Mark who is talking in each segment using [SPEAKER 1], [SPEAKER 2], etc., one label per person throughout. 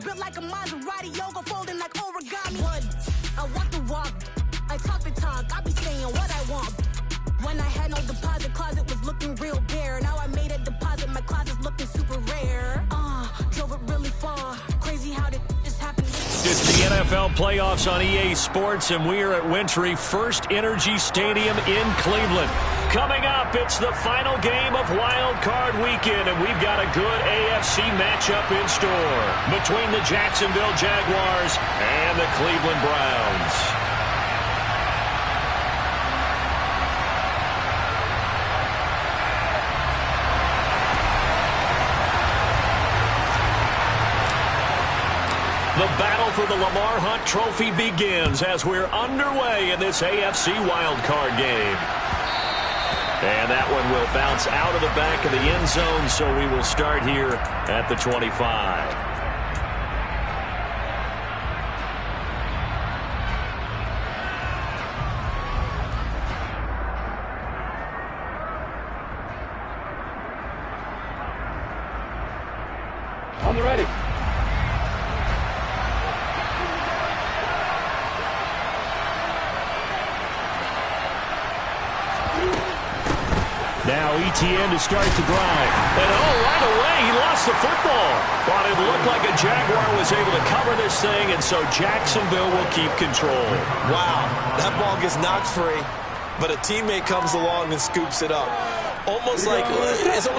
[SPEAKER 1] built like a Maserati, yoga folding like origami. What? I walk the walk, I talk the talk, I be saying what I want. When I had no deposit, closet was looking real bare. Now I made a deposit, my closet's looking super rare. Drove it really far, crazy how did this happen.
[SPEAKER 2] It's the NFL playoffs on EA Sports, and we are at Wintry First Energy Stadium in Cleveland. Coming up, it's the final game of Wild Card Weekend, and we've got a good AFC matchup in store between the Jacksonville Jaguars and the Cleveland Browns. The battle for the Lamar Hunt Trophy begins as we're underway in this AFC wildcard game. And that one will bounce out of the back of the end zone, so we will start here at the 25.
[SPEAKER 3] On the ready.
[SPEAKER 2] Now ETN to start the drive. And right away, he lost the football. But it looked like a Jaguar was able to cover this thing, and so Jacksonville will keep control.
[SPEAKER 4] Wow, that ball gets knocked free, but a teammate comes along and scoops it up. It's almost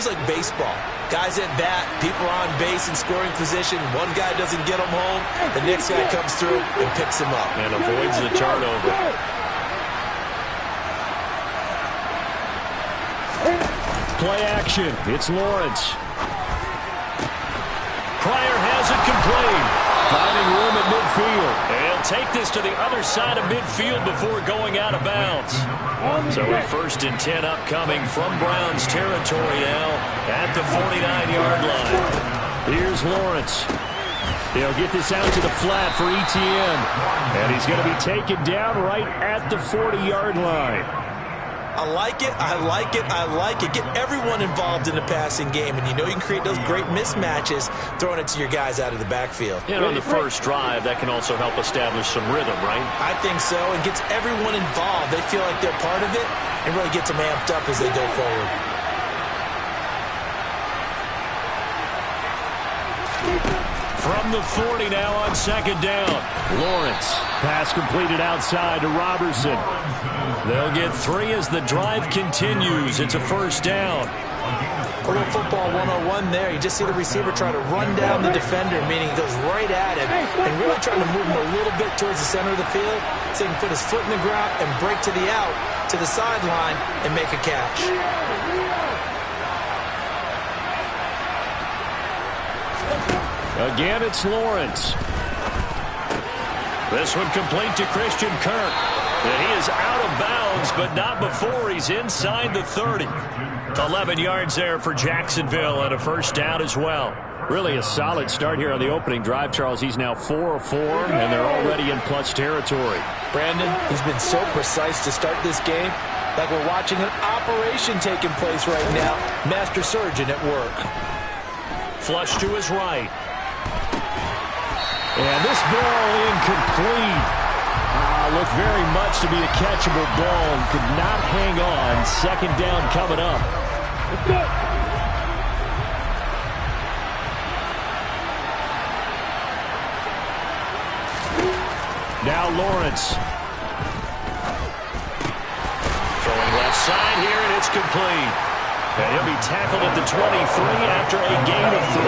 [SPEAKER 4] like baseball. Guys at bat, people are on base in scoring position. One guy doesn't get him home, the next guy comes through and picks him up.
[SPEAKER 2] And avoids the turnover. Play action. It's Lawrence. Pryor has it complete. Finding room at midfield. And he'll take this to the other side of midfield before going out of bounds. So a 1st and 10 upcoming from Browns territory now at the 49-yard line. Here's Lawrence. They'll get this out to the flat for ETN. And he's going to be taken down right at the 40-yard line.
[SPEAKER 4] I like it, I like it, I like it. Get everyone involved in the passing game, and you know you can create those great mismatches throwing it to your guys out of the backfield.
[SPEAKER 2] And on the first drive, that can also help establish some rhythm, right?
[SPEAKER 4] I think so, and gets everyone involved. They feel like they're part of it and really gets them amped up as they go forward.
[SPEAKER 2] From the 40 now on 2nd down. Lawrence. Pass completed outside to Robertson. They'll get 3 as the drive continues. It's a 1st down.
[SPEAKER 4] A little football 101 there. You just see the receiver try to run down the defender, meaning he goes right at him and really trying to move him a little bit towards the center of the field so he can put his foot in the ground and break to the out, to the sideline, and make a catch.
[SPEAKER 2] Again, it's Lawrence. This one complete to Christian Kirk. And he is out of bounds, but not before he's inside the 30. 11 yards there for Jacksonville and a 1st down as well. Really a solid start here on the opening drive, Charles. He's now 4 of 4, and they're already in plus territory.
[SPEAKER 4] Brandon, he's been so precise to start this game, like we're watching an operation taking place right now. Master surgeon at work.
[SPEAKER 2] Flush to his right. And this ball incomplete. Looked very much to be a catchable ball and could not hang on. 2nd down coming up. Now Lawrence. Throwing left side here, and it's complete. And he'll be tackled at the 23 after a gain of 3.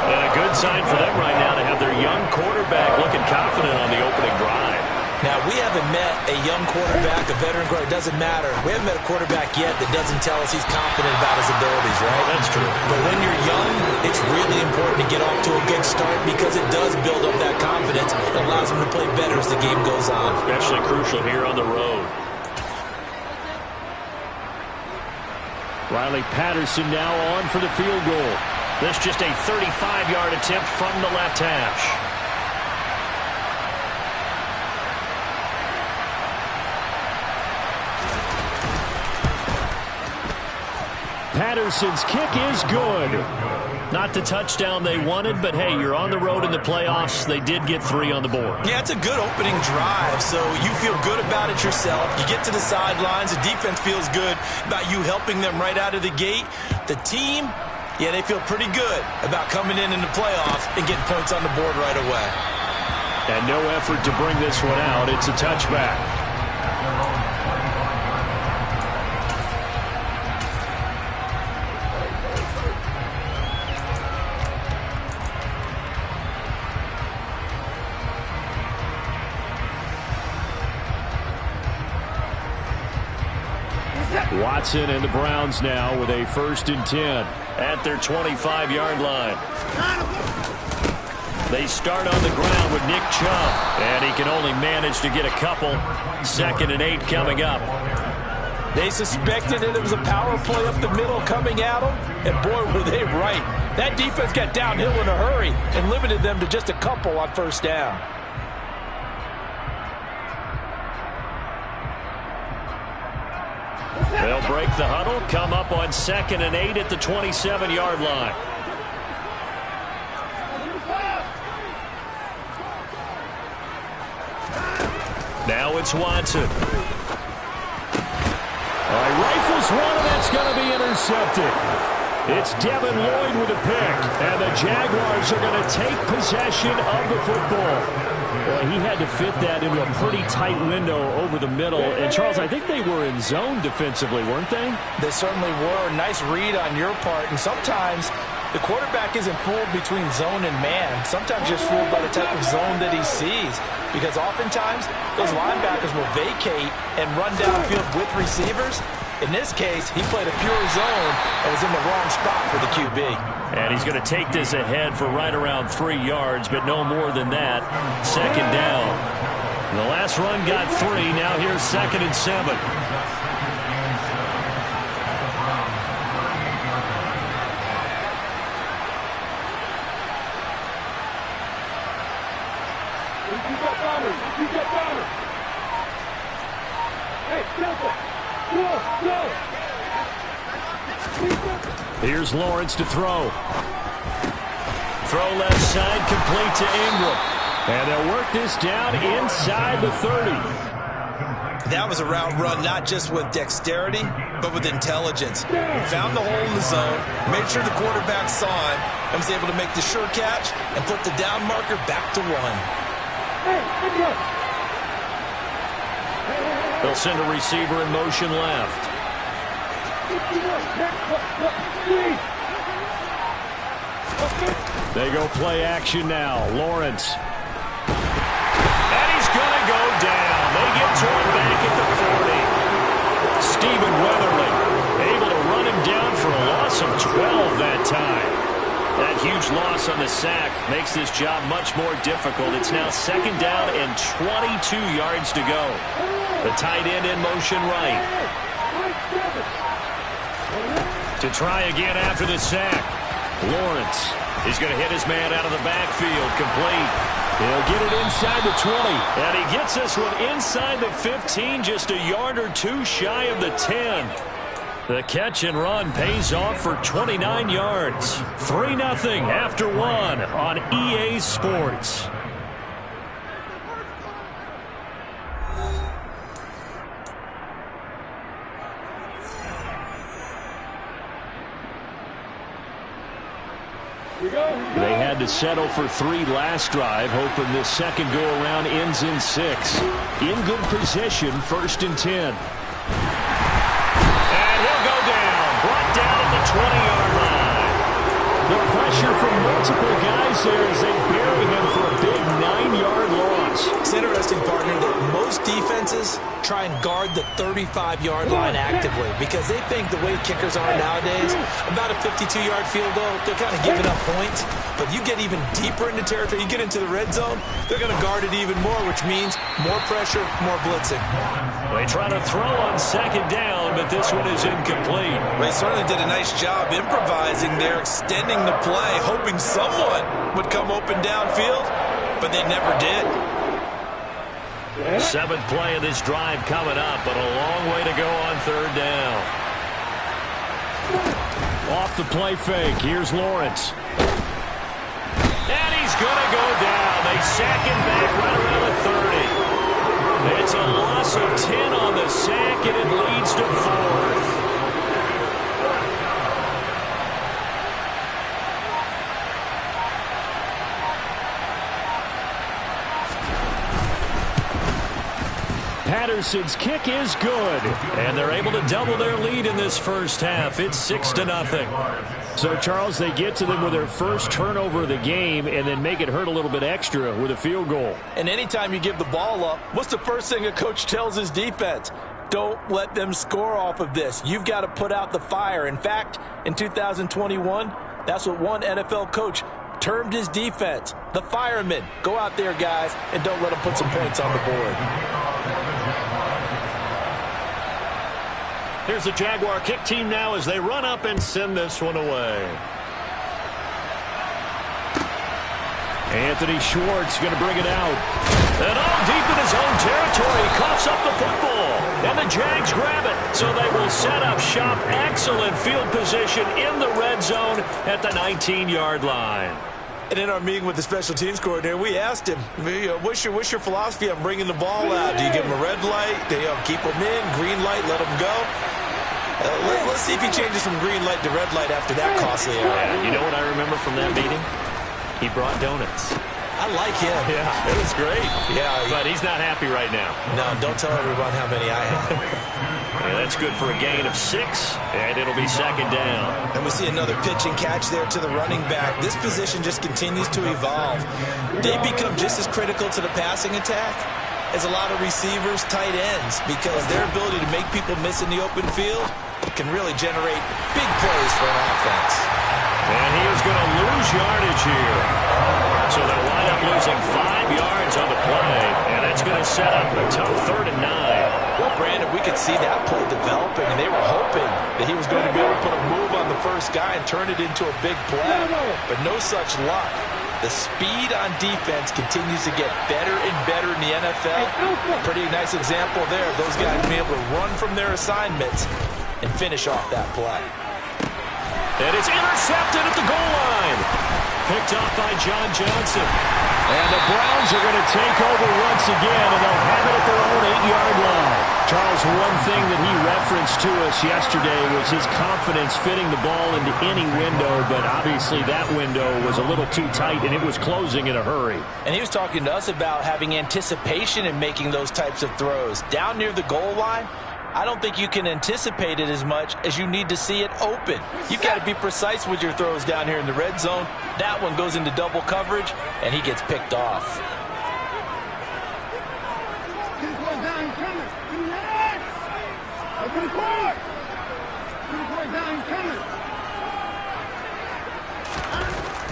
[SPEAKER 2] And a good sign for them right now to have their young quarterback looking confident on the opening drive.
[SPEAKER 4] Now, we haven't met a young quarterback, a veteran quarterback. It doesn't matter. We haven't met a quarterback yet that doesn't tell us he's confident about his abilities, right?
[SPEAKER 2] That's true.
[SPEAKER 4] But when you're young, it's really important to get off to a good start because it does build up that confidence and allows him to play better as the game goes on.
[SPEAKER 2] Especially crucial here on the road. Riley Patterson now on for the field goal. This just a 35-yard attempt from the left hash. Patterson's kick is good. Not the touchdown they wanted, but hey, you're on the road in the playoffs. They did get 3 on the board.
[SPEAKER 4] Yeah, it's a good opening drive, so you feel good about it yourself. You get to the sidelines. The defense feels good about you helping them right out of the gate. The team, yeah, they feel pretty good about coming in the playoffs and getting points on the board right away.
[SPEAKER 2] And no effort to bring this one out. It's a touchback. Watson and the Browns now with a 1st and 10 at their 25-yard line. They start on the ground with Nick Chubb, and he can only manage to get a couple. 2nd and 8 coming up.
[SPEAKER 4] They suspected that it was a power play up the middle coming at them, and boy, were they right. That defense got downhill in a hurry and limited them to just a couple on 1st down.
[SPEAKER 2] They'll break the huddle, come up on 2nd and 8 at the 27-yard line. Now it's Watson. All right, rifles one, and that's going to be intercepted. It's Devin Lloyd with a pick, and the Jaguars are going to take possession of the football. Well, he had to fit that into a pretty tight window over the middle. And, Charles, I think they were in zone defensively, weren't they?
[SPEAKER 4] They certainly were. Nice read on your part. And sometimes the quarterback isn't fooled between zone and man. Sometimes just fooled by the type of zone that he sees. Because oftentimes those linebackers will vacate and run downfield with receivers. In this case, he played a pure zone and was in the wrong spot for the QB.
[SPEAKER 2] And he's going to take this ahead for right around 3 yards, but no more than that. 2nd down. The last run got 3. Now here's 2nd and 7. Here's Lawrence to throw. Throw left side, complete to Ingram. And they'll work this down inside the 30.
[SPEAKER 4] That was a route run not just with dexterity, but with intelligence. Found the hole in the zone, made sure the quarterback saw him, and was able to make the sure catch and put the down marker back to 1.
[SPEAKER 2] They'll send a receiver in motion left. They go play action now. Lawrence. And he's going to go down. They get to him back at the 40. Stephen Weatherly able to run him down for a loss of 12 that time. That huge loss on the sack makes this job much more difficult. It's now 2nd down and 22 yards to go. The tight end in motion right. To try again after the sack. Lawrence is going to hit his man out of the backfield. Complete. He'll get it inside the 20. And he gets this one inside the 15, just a yard or 2 shy of the 10. The catch and run pays off for 29 yards. 3-0 after 1 on EA Sports. They had to settle for 3 last drive, hoping this second go-around ends in 6. In good position, 1st and 10. And he'll go down. Brought down at the 20-yard line. The pressure from multiple guys there as they bury him for a big 9-yard loss.
[SPEAKER 4] It's interesting, partner, that most defenses try and guard the 35-yard line actively because they think the way kickers are nowadays, about a 52-yard field goal, they're kind of giving up points. But you get even deeper into territory, you get into the red zone, they're going to guard it even more, which means more pressure, more blitzing.
[SPEAKER 2] They try to throw on 2nd down, but this one is incomplete.
[SPEAKER 4] They certainly did a nice job improvising there, extending the play, hoping someone would come open downfield, but they never did.
[SPEAKER 2] 7th play of this drive coming up, but a long way to go on 3rd down. Off the play fake, here's Lawrence. And he's going to go down. They sack him back right around the 30. It's a loss of 10 on the sack, and it leads to 4th. Patterson's kick is good, and they're able to double their lead in this first half. It's 6-0. So, Charles, they get to them with their first turnover of the game and then make it hurt a little bit extra with a field goal.
[SPEAKER 4] And anytime you give the ball up, what's the first thing a coach tells his defense? Don't let them score off of this. You've got to put out the fire. In fact, in 2021, that's what one NFL coach termed his defense, the firemen. Go out there, guys, and don't let them put some points on the board.
[SPEAKER 2] Here's the Jaguar kick team now as they run up and send this one away. Anthony Schwartz going to bring it out. And all deep in his own territory, coughs up the football. And the Jags grab it. So they will set up shop. Excellent field position in the red zone at the 19-yard line.
[SPEAKER 4] And in our meeting with the special teams coordinator, we asked him, what's your philosophy on bringing the ball out? Do you give him a red light? Do you keep him in? Green light, let him go? Let's see if he changes from green light to red light after that costly error.
[SPEAKER 2] Yeah, you know what I remember from that meeting? He brought donuts.
[SPEAKER 4] I like him.
[SPEAKER 2] Yeah, it was great.
[SPEAKER 4] Yeah,
[SPEAKER 2] but he's not happy right now.
[SPEAKER 4] No, don't tell everyone how many I have.
[SPEAKER 2] Yeah, that's good for a gain of 6, and it'll be second down.
[SPEAKER 4] And we see another pitch and catch there to the running back. This position just continues to evolve. They become just as critical to the passing attack as a lot of receivers, tight ends, because their ability to make people miss in the open field can really generate big plays for an offense.
[SPEAKER 2] And he is going to lose yardage here. So they'll wind up losing 5 yards on the play, and it's going to set up a tough 3rd and 9.
[SPEAKER 4] Well, Brandon, we could see that play developing, and they were hoping that he was going to be able to put a move on the first guy and turn it into a big play. But no such luck. The speed on defense continues to get better and better in the NFL. Pretty nice example there of those guys being able to run from their assignments and finish off that play.
[SPEAKER 2] And it's intercepted at the goal line. Picked off by John Johnson. And the Browns are going to take over once again, and they'll have it at their own 8-yard line. Charles, one thing that he referenced to us yesterday was his confidence fitting the ball into any window, but obviously that window was a little too tight, and it was closing in a hurry.
[SPEAKER 4] And he was talking to us about having anticipation in making those types of throws. Down near the goal line, I don't think you can anticipate it as much as you need to see it open. You've got to be precise with your throws down here in the red zone. That one goes into double coverage, and he gets picked off.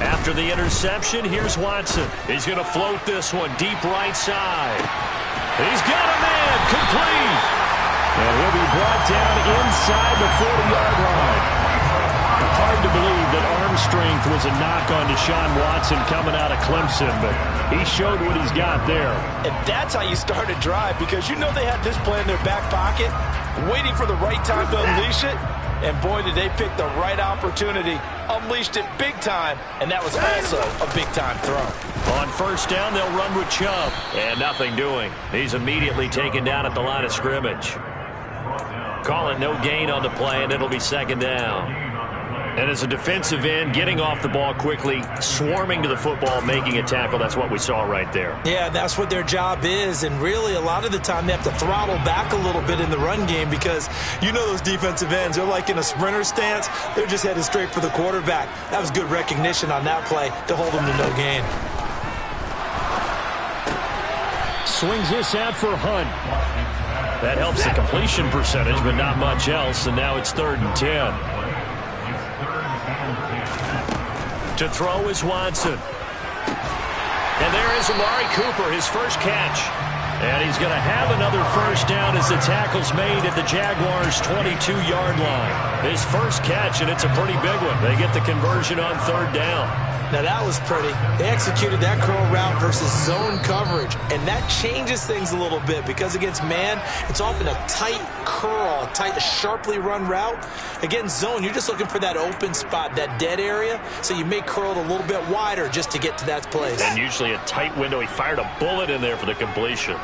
[SPEAKER 2] After the interception, here's Watson. He's going to float this one deep right side. He's got a man, complete. And he'll be brought down inside the 40-yard line. Hard to believe that arm strength was a knock on Deshaun Watson coming out of Clemson, but he showed what he's got there.
[SPEAKER 4] And that's how you start a drive, because you know they had this play in their back pocket, waiting for the right time to unleash it. And boy, did they pick the right opportunity, unleashed it big time, and that was also a big-time throw.
[SPEAKER 2] On first down, they'll run with Chubb, and nothing doing. He's immediately taken down at the line of scrimmage. Calling no gain on the play, and it'll be second down. And as a defensive end, getting off the ball quickly, swarming to the football, making a tackle, that's what we saw right there.
[SPEAKER 4] Yeah, that's what their job is, and really a lot of the time they have to throttle back a little bit in the run game, because you know those defensive ends, they're like in a sprinter stance. They're just headed straight for the quarterback. That was good recognition on that play to hold them to no gain.
[SPEAKER 2] Swings this out for Hunt. That helps the completion percentage, but not much else, and now it's 3rd and 10. To throw is Watson. And there is Amari Cooper, his first catch. And he's going to have another first down as the tackle's made at the Jaguars' 22-yard line. His first catch, and it's a pretty big one. They get the conversion on 3rd down.
[SPEAKER 4] Now that was pretty. They executed that curl route versus zone coverage, and that changes things a little bit because against man, it's often a tight curl, a sharply run route. Against zone, you're just looking for that open spot, that dead area, so you may curl it a little bit wider just to get to that place.
[SPEAKER 2] And usually a tight window. He fired a bullet in there for the completion.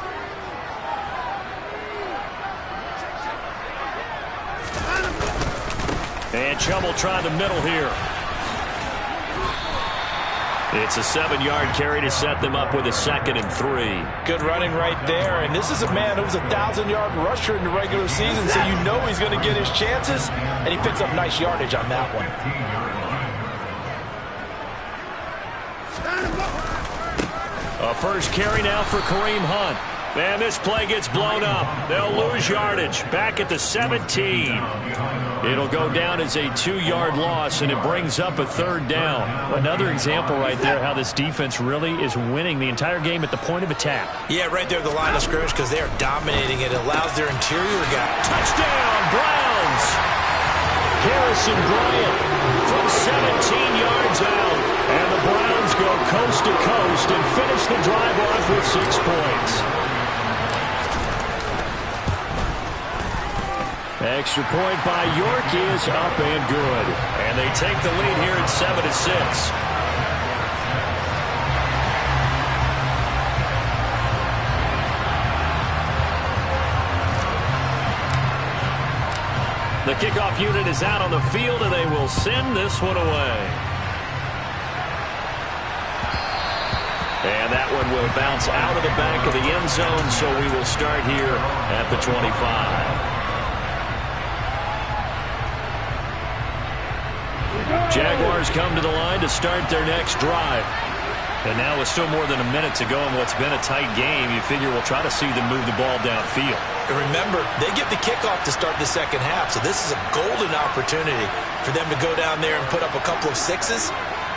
[SPEAKER 2] And Chubb will try the middle here. It's a 7-yard carry to set them up with a 2nd and 3.
[SPEAKER 4] Good running right there, and this is a man who was a 1,000-yard rusher in the regular season, so you know he's going to get his chances, and he picks up nice yardage on that one.
[SPEAKER 2] A first carry now for Kareem Hunt. And this play gets blown up. They'll lose yardage. Back at the 17. It'll go down as a 2-yard loss, and it brings up a 3rd down. Another example right there how this defense really is winning the entire game at the point of attack.
[SPEAKER 4] Yeah, right there at the line of scrimmage because they are dominating it. It allows their interior guy.
[SPEAKER 2] Touchdown, Browns! Harrison Bryant from 17 yards out. And the Browns go coast to coast and finish the drive off with 6 points. Extra point by York is up and good. And they take the lead here at 7-6. The kickoff unit is out on the field, and they will send this one away. And that one will bounce out of the back of the end zone, so we will start here at the 25. Jaguars come to the line to start their next drive. And now with still more than a minute to go in what's been a tight game, you figure we'll try to see them move the ball downfield.
[SPEAKER 4] And remember, they get the kickoff to start the second half, so this is a golden opportunity for them to go down there and put up a couple of 6s.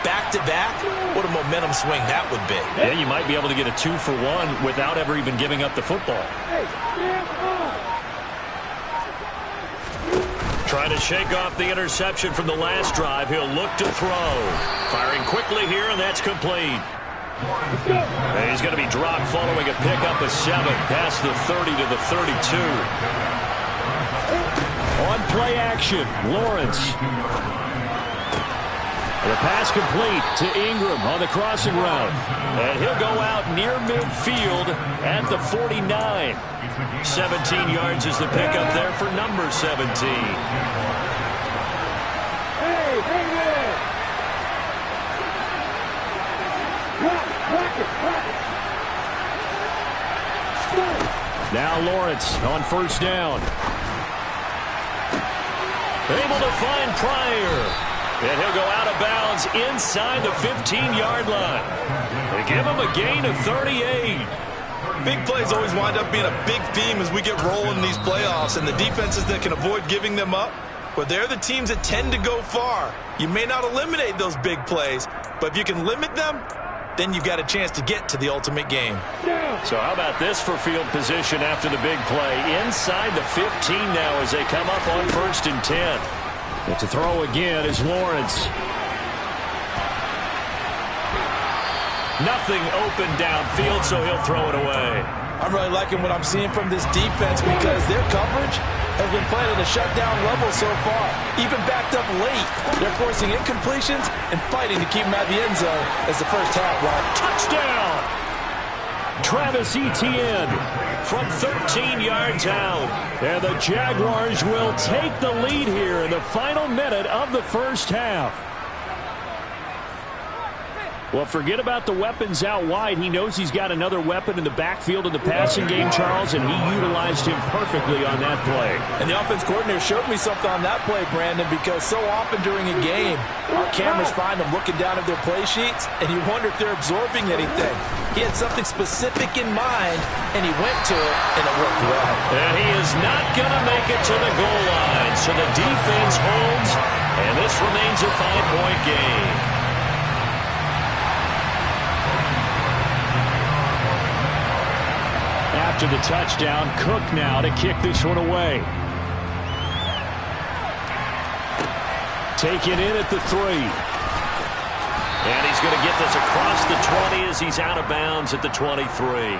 [SPEAKER 4] Back-to-back, what a momentum swing that would be.
[SPEAKER 2] Yeah, you might be able to get a 2-for-1 without ever even giving up the football. Trying to shake off the interception from the last drive. He'll look to throw. Firing quickly here, and that's complete. And he's going to be dropped following a pickup of 7 past the 30 to the 32. On play action, Lawrence. The pass complete to Ingram on the crossing route. And he'll go out near midfield at the 49. 17 yards is the pickup there for number 17. Now Lawrence on first down. Able to find Pryor. And he'll go out of bounds inside the 15-yard line. They give him a gain of 38.
[SPEAKER 3] Big plays always wind up being a big theme as we get rolling in these playoffs, and the defenses that can avoid giving them up, well, they're the teams that tend to go far. You may not eliminate those big plays, but if you can limit them, then you've got a chance to get to the ultimate game.
[SPEAKER 2] So how about this for field position after the big play? Inside the 15 now as they come up on 1st and 10. But to throw again is Lawrence. Nothing open downfield, so he'll throw it away.
[SPEAKER 4] I'm really liking what I'm seeing from this defense because their coverage has been playing at a shutdown level so far. Even backed up late, they're forcing incompletions and fighting to keep them out of the end zone as the first half went.
[SPEAKER 2] Touchdown! Travis Etienne from 13 yards out. And the Jaguars will take the lead here in the final minute of the first half. Well, forget about the weapons out wide. He knows he's got another weapon in the backfield of the passing game, Charles, and he utilized him perfectly on that play.
[SPEAKER 4] And the offense coordinator showed me something on that play, Brandon, because so often during a game, our cameras find them looking down at their play sheets, and you wonder if they're absorbing anything. He had something specific in mind, and he went to it, and it worked well.
[SPEAKER 2] And he is not going to make it to the goal line, so the defense holds, and this remains a 5-point game. After the touchdown, Cook now to kick this one away. Taken in at the 3. And he's going to get this across the 20 as he's out of bounds at the 23.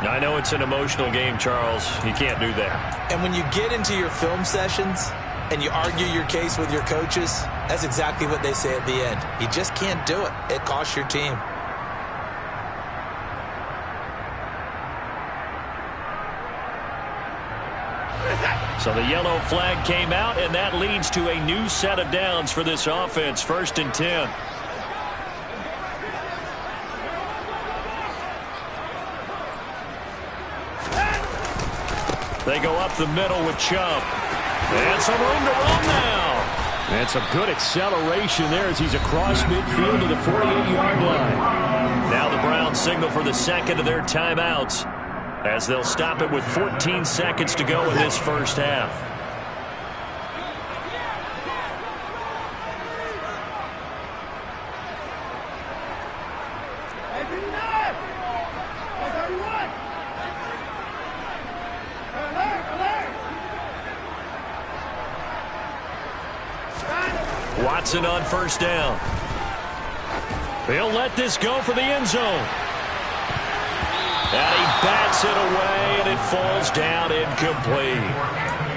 [SPEAKER 2] I know it's an emotional game, Charles. You can't do that.
[SPEAKER 4] And when you get into your film sessions and you argue your case with your coaches, that's exactly what they say at the end. You just can't do it. It costs your team.
[SPEAKER 2] So the yellow flag came out, and that leads to a new set of downs for this offense. 1st and 10. They go up the middle with Chubb. And some room to run now. And some good acceleration there as he's across midfield to the 48-yard line. Now the Browns signal for the second of their timeouts, as they'll stop it with 14 seconds to go in this first half. Watson on 1st down. He'll let this go for the end zone. And he bats it away, and it falls down incomplete.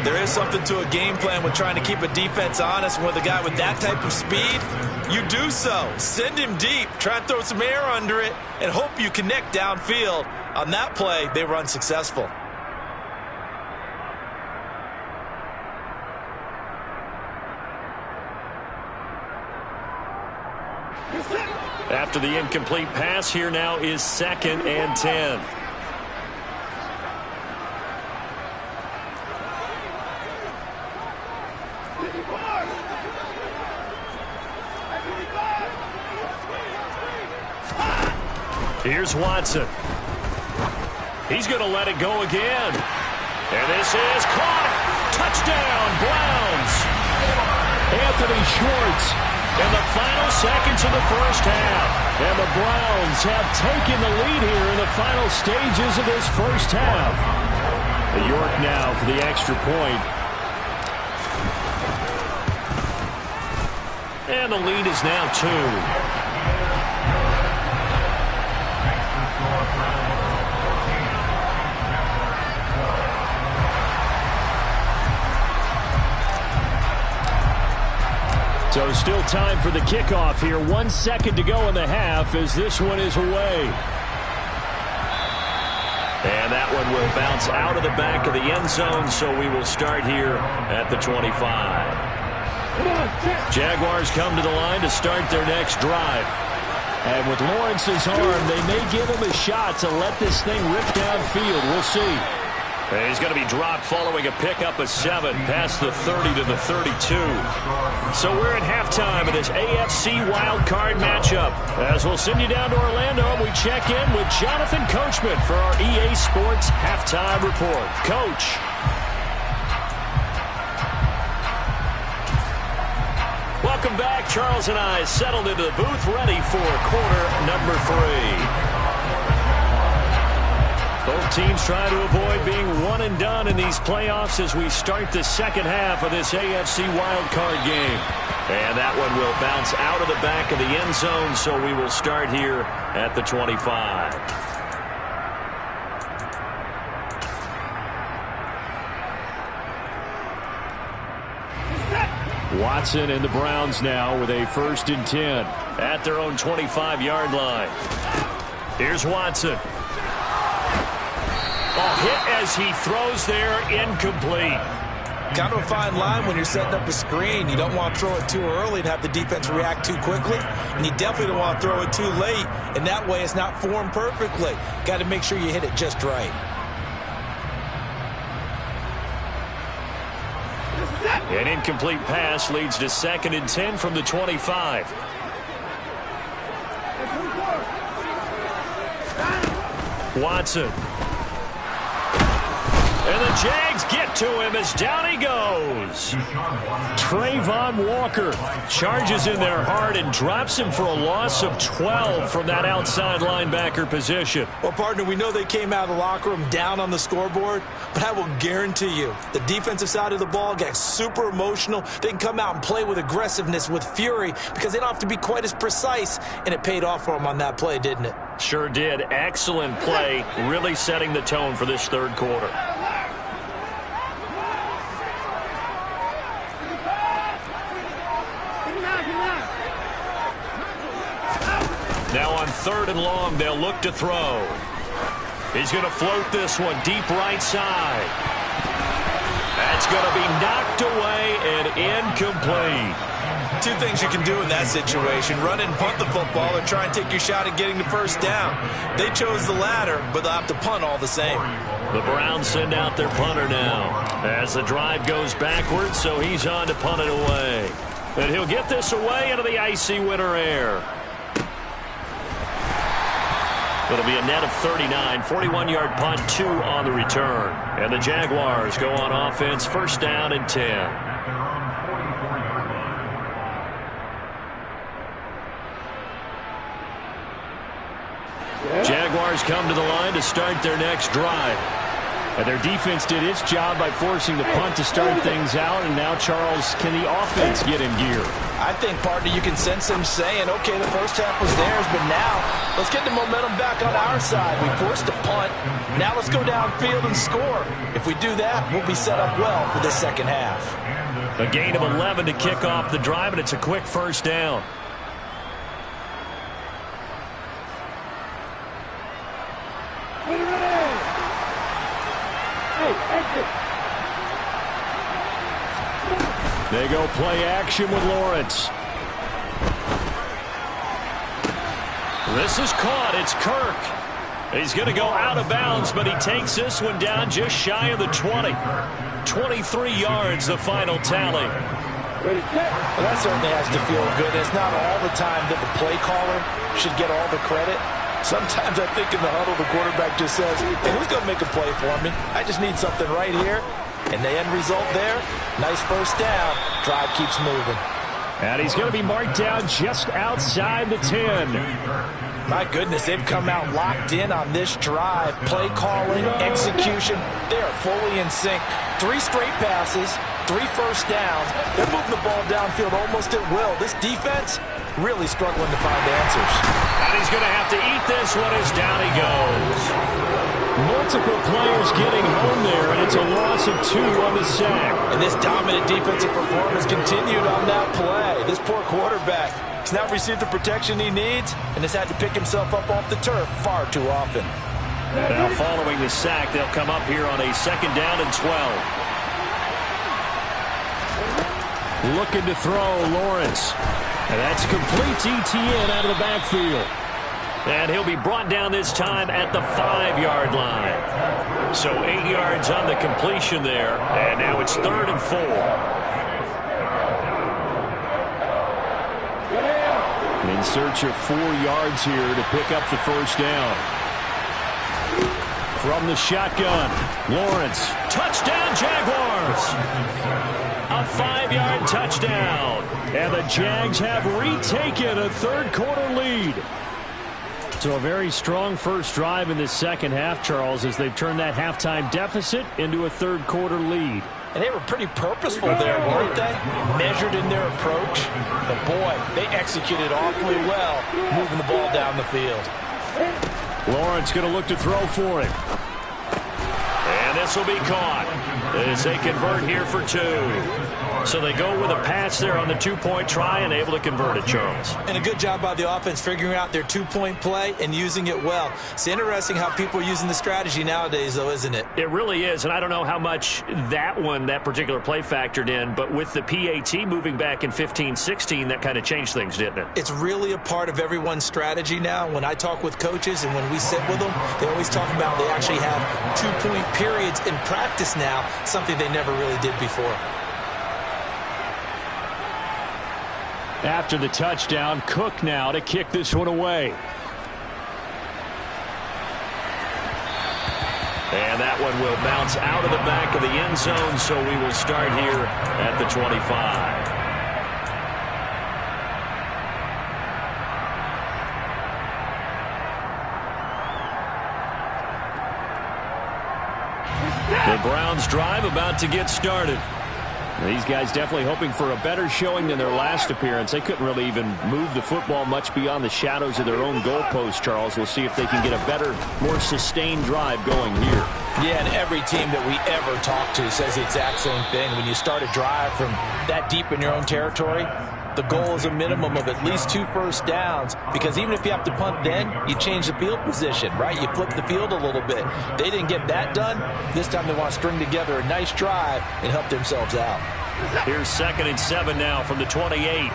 [SPEAKER 3] There is something to a game plan when trying to keep a defense honest. With a guy with that type of speed, you do so. Send him deep, try and throw some air under it, and hope you connect downfield. On that play, they were unsuccessful.
[SPEAKER 2] After the incomplete pass, here now is 2nd and 10. Here's Watson. He's going to let it go again. And this is caught. Touchdown, Browns. Anthony Schwartz in the final seconds of the first half. And the Browns have taken the lead here in the final stages of this first half. York now for the extra point. And the lead is now 2. So still time for the kickoff here. 1 second to go in the half as this one is away. And that one will bounce out of the back of the end zone, so we will start here at the 25. Jaguars come to the line to start their next drive. And with Lawrence's arm, they may give him a shot to let this thing rip downfield. We'll see. And he's going to be dropped following a pickup of 7 past the 30 to the 32. So we're at halftime of this AFC wildcard matchup. As we'll send you down to Orlando, and we check in with Jonathan Coachman for our EA Sports Halftime Report. Coach. Welcome back. Charles and I settled into the booth, ready for quarter number 3. Both teams trying to avoid being one and done in these playoffs as we start the second half of this AFC wildcard game. And that one will bounce out of the back of the end zone, so we will start here at the 25. Watson and the Browns now with a 1st and 10 at their own 25-yard line. Here's Watson. Hit as he throws there, incomplete.
[SPEAKER 3] Kind of a fine line when you're setting up a screen. You don't want to throw it too early and have the defense react too quickly. And you definitely don't want to throw it too late. And that way it's not formed perfectly. Got to make sure you hit it just right.
[SPEAKER 2] An incomplete pass leads to 2nd and 10 from the 25. Watson. And And the Jags get to him as down he goes. Trayvon Walker charges in there hard and drops him for a loss of 12 from that outside linebacker position.
[SPEAKER 4] Well, partner, we know they came out of the locker room down on the scoreboard, but I will guarantee you the defensive side of the ball got super emotional. They can come out and play with aggressiveness, with fury, because they don't have to be quite as precise, and it paid off for them on that play, didn't it?
[SPEAKER 2] Sure did. Excellent play, really setting the tone for this third quarter. Now on 3rd and long, they'll look to throw. He's going to float this one deep right side. That's going to be knocked away and incomplete.
[SPEAKER 3] Two things you can do in that situation: run and punt the football, or try and take your shot at getting the first down. They chose the latter, but they'll have to punt all the same.
[SPEAKER 2] The Browns send out their punter now as the drive goes backwards, so he's on to punt it away. And he'll get this away into the icy winter air. It'll be a net of 39, 41-yard punt, 2 on the return. And the Jaguars go on offense, 1st down and 10. Jaguars come to the line to start their next drive. And their defense did its job by forcing the punt to start things out. And now, Charles, can the offense get in gear?
[SPEAKER 4] I think, partner, you can sense them saying, okay, the first half was theirs, but now let's get the momentum back on our side. We forced a punt. Now let's go downfield and score. If we do that, we'll be set up well for the second half.
[SPEAKER 2] A gain of 11 to kick off the drive, and it's a quick 1st down. They go play action with Lawrence. This is caught. It's Kirk. He's going to go out of bounds, but he takes this one down just shy of the 20. 23 yards, the final tally.
[SPEAKER 4] Well, that certainly has to feel good. It's not all the time that the play caller should get all the credit. Sometimes I think in the huddle, the quarterback just says, hey, who's going to make a play for me? I just need something right here. And the end result there, nice 1st down. Drive keeps moving.
[SPEAKER 2] And he's going to be marked down just outside the 10.
[SPEAKER 4] My goodness, they've come out locked in on this drive. Play calling, execution, they are fully in sync. 3 straight passes, 3 first downs. They're moving the ball downfield almost at will. This defense really struggling to find answers.
[SPEAKER 2] And he's going to have to eat this one as down he goes. Multiple players getting home there, and it's a loss of 2 on the sack.
[SPEAKER 4] And this dominant defensive performance continued on that play. This poor quarterback has now received the protection he needs and has had to pick himself up off the turf far too often.
[SPEAKER 2] Now following the sack, they'll come up here on a 2nd down and 12. Looking to throw, Lawrence. And that's complete to Etienne out of the backfield. And he'll be brought down this time at the 5-yard line. So 8 yards on the completion there. And now it's 3rd and 4. In search of 4 yards here to pick up the 1st down. From the shotgun, Lawrence. Touchdown, Jaguars! A 5-yard touchdown. And the Jags have retaken a 3rd quarter lead. So a very strong first drive in this second half, Charles, as they've turned that halftime deficit into a 3rd quarter lead.
[SPEAKER 4] And they were pretty purposeful there, weren't they? Measured in their approach. But, boy, they executed awfully well, moving the ball down the field.
[SPEAKER 2] Lawrence going to look to throw for it. And this will be caught as they convert here for 2. So they go with a pass there on the 2-point try and able to convert it, Charles.
[SPEAKER 4] And a good job by the offense figuring out their 2-point play and using it well. It's interesting how people are using the strategy nowadays, though, isn't it?
[SPEAKER 2] It really is, and I don't know how much that particular play factored in, but with the PAT moving back in 15-16, that kind of changed things, didn't it?
[SPEAKER 4] It's really a part of everyone's strategy now. When I talk with coaches and when we sit with them, they always talk about they actually have 2-point periods in practice now, something they never really did before.
[SPEAKER 2] After the touchdown, Cook now to kick this one away. And that one will bounce out of the back of the end zone, so we will start here at the 25. The Browns drive about to get started. These guys definitely hoping for a better showing than their last appearance. They couldn't really even move the football much beyond the shadows of their own goalpost, Charles. We'll see if they can get a better, more sustained drive going here.
[SPEAKER 4] Yeah, and every team that we ever talk to says the exact same thing. When you start a drive from that deep in your own territory, the goal is a minimum of at least 2 first downs, because even if you have to punt then, you change the field position, right? You flip the field a little bit. They didn't get that done. This time they want to string together a nice drive and help themselves out.
[SPEAKER 2] Here's 2nd and 7 now from the 28.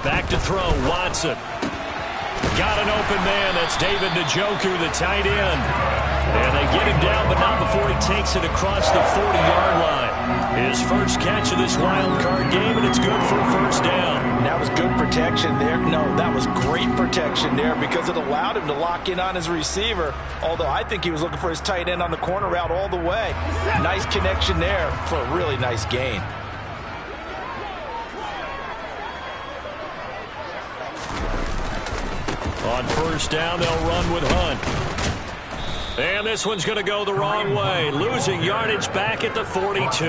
[SPEAKER 2] Back to throw, Watson. Got an open man. That's David Njoku, the tight end. And they get him down, but not before he takes it across the 40-yard line. His first catch of this wild card game, and it's good for a first down.
[SPEAKER 4] That was good protection there. No, that was great protection there, because it allowed him to lock in on his receiver, although I think he was looking for his tight end on the corner route all the way. Nice connection there for a really nice gain.
[SPEAKER 2] On first down, they'll run with Hunt. And this one's going to go the wrong way. Losing yardage back at the 42.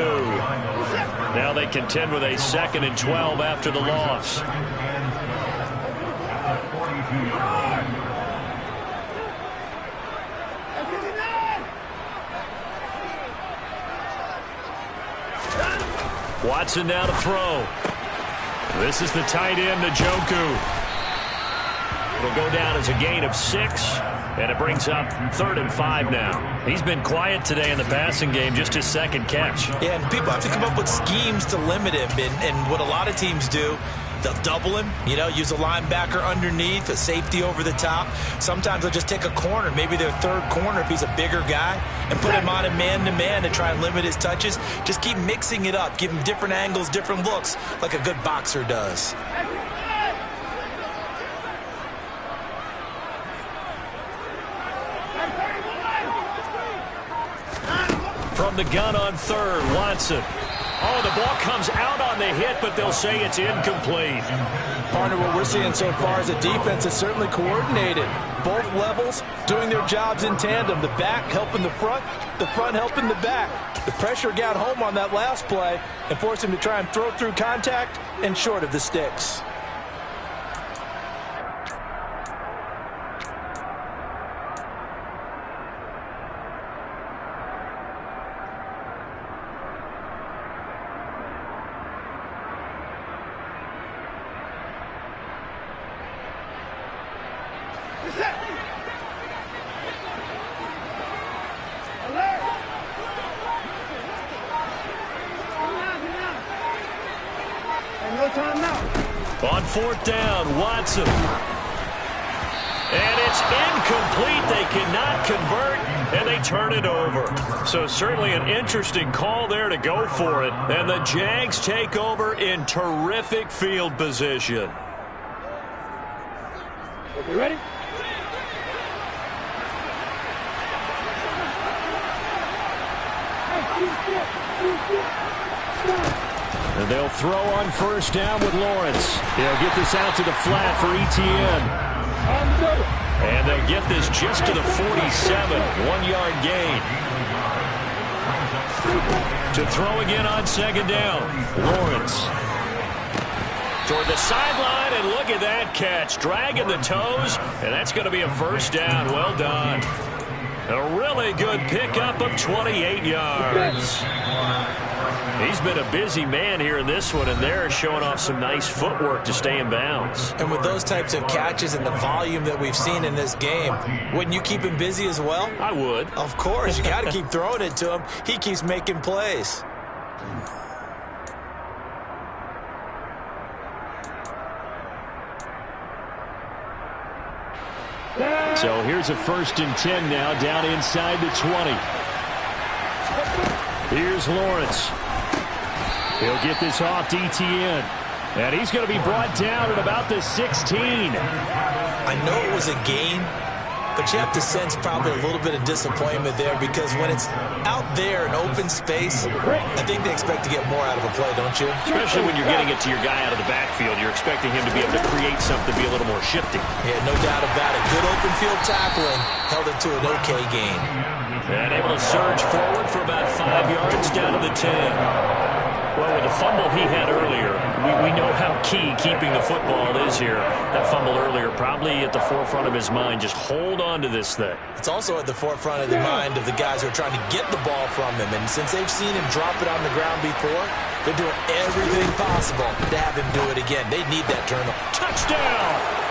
[SPEAKER 2] Now they contend with a 2nd and 12 after the loss. Watson now to throw. This is the tight end, Njoku. It'll go down as a gain of 6, and it brings up 3rd and 5 now. He's been quiet today in the passing game, just his 2nd catch.
[SPEAKER 4] Yeah, and people have to come up with schemes to limit him, and what a lot of teams do, they'll double him, use a linebacker underneath, a safety over the top. Sometimes they'll just take a corner, maybe their 3rd corner if he's a bigger guy, and put him on a man-to-man to try and limit his touches. Just keep mixing it up, give him different angles, different looks, like a good boxer does.
[SPEAKER 2] From the gun on 3rd, Watson. Oh, the ball comes out on the hit, but they'll say it's incomplete.
[SPEAKER 4] Partner, what we're seeing so far is the defense is certainly coordinated. Both levels doing their jobs in tandem. The back helping the front helping the back. The pressure got home on that last play and forced him to try and throw through contact and short of the sticks.
[SPEAKER 2] On 4th down, Watson. And it's incomplete. They cannot convert, and they turn it over. So certainly an interesting call there to go for it. And the Jags take over in terrific field position.
[SPEAKER 5] You ready?
[SPEAKER 2] And they'll throw on first down with Lawrence. They'll get this out to the flat for Etienne. And they'll get this just to the 47. 1-yard gain. To throw again on 2nd down. Lawrence. Toward the sideline, and look at that catch. Dragging the toes, and that's going to be a first down. Well done. A really good pickup of 28 yards. He's been a busy man here in this one, and they're showing off some nice footwork to stay in bounds.
[SPEAKER 4] And with those types of catches and the volume that we've seen in this game, wouldn't you keep him busy as well?
[SPEAKER 2] I would.
[SPEAKER 4] Of course. You got to keep throwing it to him. He keeps making plays.
[SPEAKER 2] So here's a 1st and 10 now, down inside the 20. Here's Lawrence. He'll get this off to Etienne. And he's going to be brought down at about the 16.
[SPEAKER 4] I know it was a gain, but you have to sense probably a little bit of disappointment there because when it's out there in open space, I think they expect to get more out of a play, don't you?
[SPEAKER 2] Especially when you're getting it to your guy out of the backfield. You're expecting him to be able to create something, be a little more shifty.
[SPEAKER 4] Yeah, no doubt about it. Good open field tackling. Held it to an okay gain.
[SPEAKER 2] And able to surge forward for about 5 yards down to the 10. Well, with the fumble he had earlier, we know how key keeping the football is here. That fumble earlier probably at the forefront of his mind. Just hold on to this thing.
[SPEAKER 4] It's also at the forefront of the mind of the guys who are trying to get the ball from him. And since they've seen him drop it on the ground before, they're doing everything possible to have him do it again. They need that turnover.
[SPEAKER 2] Touchdown!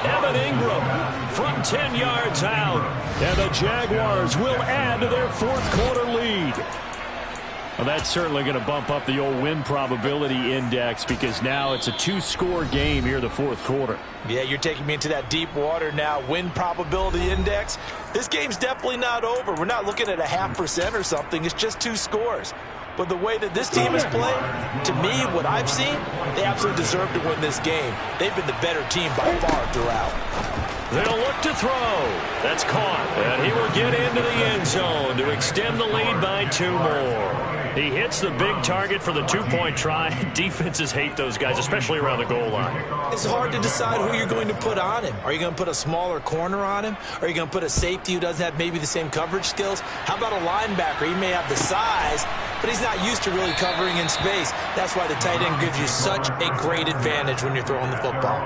[SPEAKER 2] Evan Ingram from 10 yards out. And the Jaguars will add to their fourth quarter lead. Well, that's certainly going to bump up the old win probability index because now it's a 2-score game here in the fourth quarter.
[SPEAKER 4] Yeah, you're taking me into that deep water now. Win probability index. This game's definitely not over. We're not looking at a 0.5% or something. It's just 2 scores. But the way that this team has played, to me, what I've seen, they absolutely deserve to win this game. They've been the better team by far throughout.
[SPEAKER 2] They'll look to throw. That's caught. And he will get into the end zone to extend the lead by 2 more. He hits the big target for the 2-point try. Defenses hate those guys, especially around the goal line.
[SPEAKER 4] It's hard to decide who you're going to put on him. Are you going to put a smaller corner on him? Are you going to put a safety who doesn't have maybe the same coverage skills? How about a linebacker? He may have the size, but he's not used to really covering in space. That's why the tight end gives you such a great advantage when you're throwing the football.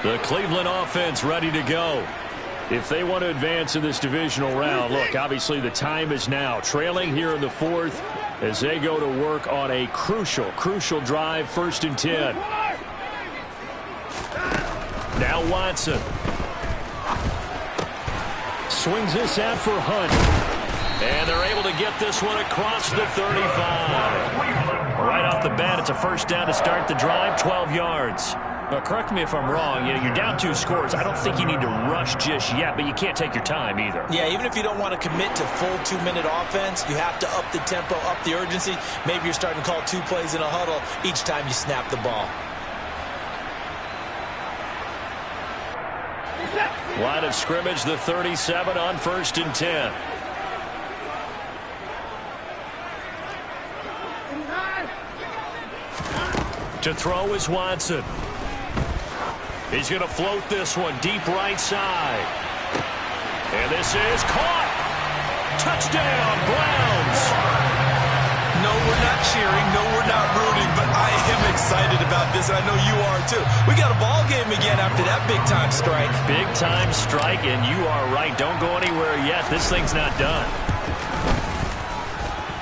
[SPEAKER 2] The Cleveland offense ready to go. If they want to advance in this divisional round, look, obviously the time is now. Trailing here in the fourth as they go to work on a crucial drive, 1st and 10. Now Watson. Swings this out for Hunt. And they're able to get this one across the 35. Right off the bat, it's a 1st down to start the drive, 12 yards. Now, correct me if I'm wrong. You're down 2 scores. I don't think you need to rush just yet, but you can't take your time either.
[SPEAKER 4] Yeah, even if you don't want to commit to full 2-minute offense, you have to up the tempo, up the urgency. Maybe you're starting to call 2 plays in a huddle each time you snap the ball.
[SPEAKER 2] Line of scrimmage, the 37 on 1st and 10. To throw is Watson. He's going to float this one deep right side. And this is caught. Touchdown, Browns.
[SPEAKER 3] No, we're not cheering. No, we're not rooting. But I am excited about this, and I know you are too. We got a ball game again after that big-time strike.
[SPEAKER 2] Big-time strike, and you are right. Don't go anywhere yet. This thing's not done.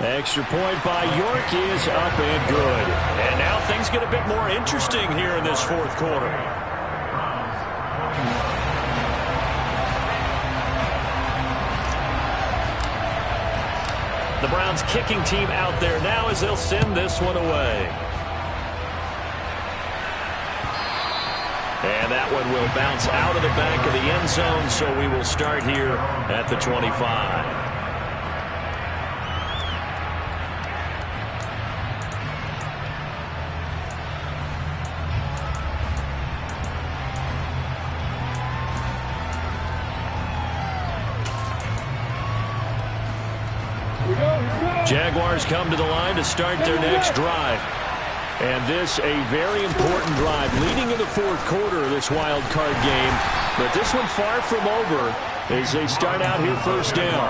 [SPEAKER 2] Extra point by York is up and good. And now things get a bit more interesting here in this fourth quarter. The Browns kicking team out there now as they'll send this one away. And that one will bounce out of the back of the end zone, so we will start here at the 25. Jaguars come to the line to start their next drive. And this a very important drive leading in the fourth quarter of this wild card game. But this one far from over as they start out here 1st down.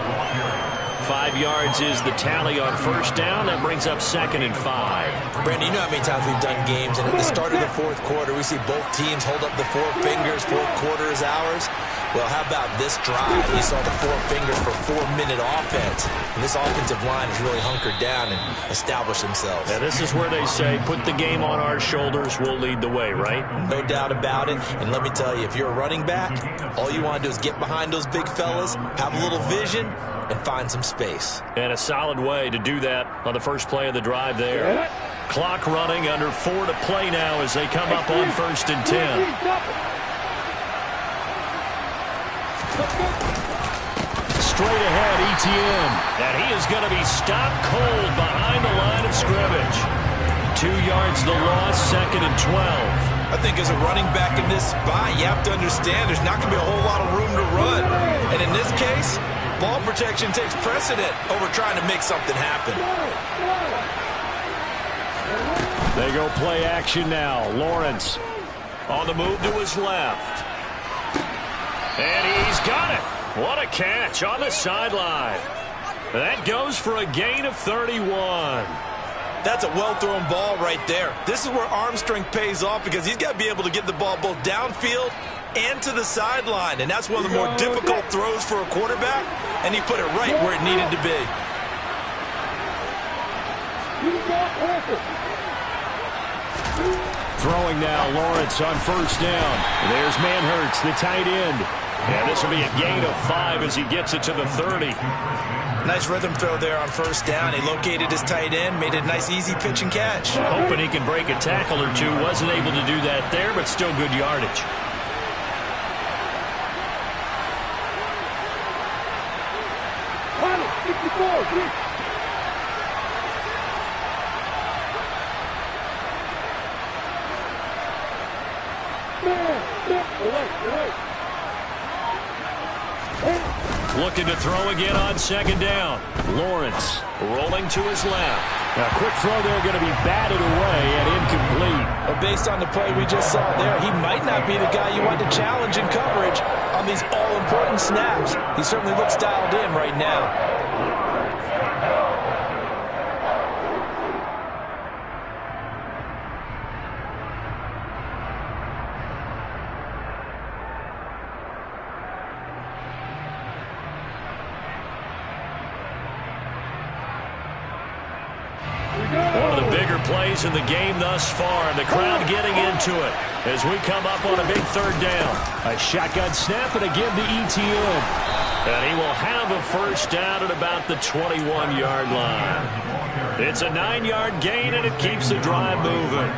[SPEAKER 2] 5 yards is the tally on 1st down. That brings up 2nd and 5.
[SPEAKER 4] Brandon, you know how many times we've done games, and at the start of the fourth quarter, we see both teams hold up the 4 fingers, 4th quarter is ours. Well, how about this drive? You saw the 4 fingers for 4-minute offense. And this offensive line has really hunkered down and established themselves.
[SPEAKER 2] Now, this is where they say, put the game on our shoulders, we'll lead the way, right?
[SPEAKER 4] No doubt about it. And let me tell you, if you're a running back, all you want to do is get behind those big fellas, have a little vision, and find some space.
[SPEAKER 2] And a solid way to do that on the first play of the drive there. Clock running, under 4 to play now as they come up on 1st and 10. Straight ahead, Etienne. And he is going to be stopped cold behind the line of scrimmage. 2 yards the loss, 2nd and 12.
[SPEAKER 3] I think as a running back in this spot, you have to understand there's not going to be a whole lot of room to run. And in this case, ball protection takes precedent over trying to make something happen.
[SPEAKER 2] They go play action now. Lawrence on the move to his left. And he's got it. What a catch on the sideline. That goes for a gain of 31.
[SPEAKER 3] That's a well-thrown ball right there. This is where arm strength pays off because he's got to be able to get the ball both downfield and to the sideline. And that's one of the more difficult throws for a quarterback. And he put it right where it needed to be.
[SPEAKER 2] Throwing now, Lawrence on 1st down. There's Manhertz, the tight end. And this will be a gain of 5 as he gets it to the 30.
[SPEAKER 3] Nice rhythm throw there on 1st down. He located his tight end, made it a nice easy pitch and catch.
[SPEAKER 2] Hoping he can break a tackle or two. Wasn't able to do that there, but still good yardage. Looking to throw again on 2nd down. Lawrence rolling to his left. A quick throw there going to be batted away and incomplete.
[SPEAKER 3] But based on the play we just saw there, he might not be the guy you want to challenge in coverage on these all-important snaps. He certainly looks dialed in right now.
[SPEAKER 2] One of the bigger plays in the game thus far, and the crowd getting into it as we come up on a big 3rd down. A shotgun snap and again to Etienne. And he will have a 1st down at about the 21-yard line. It's a 9-yard gain, and it keeps the drive moving.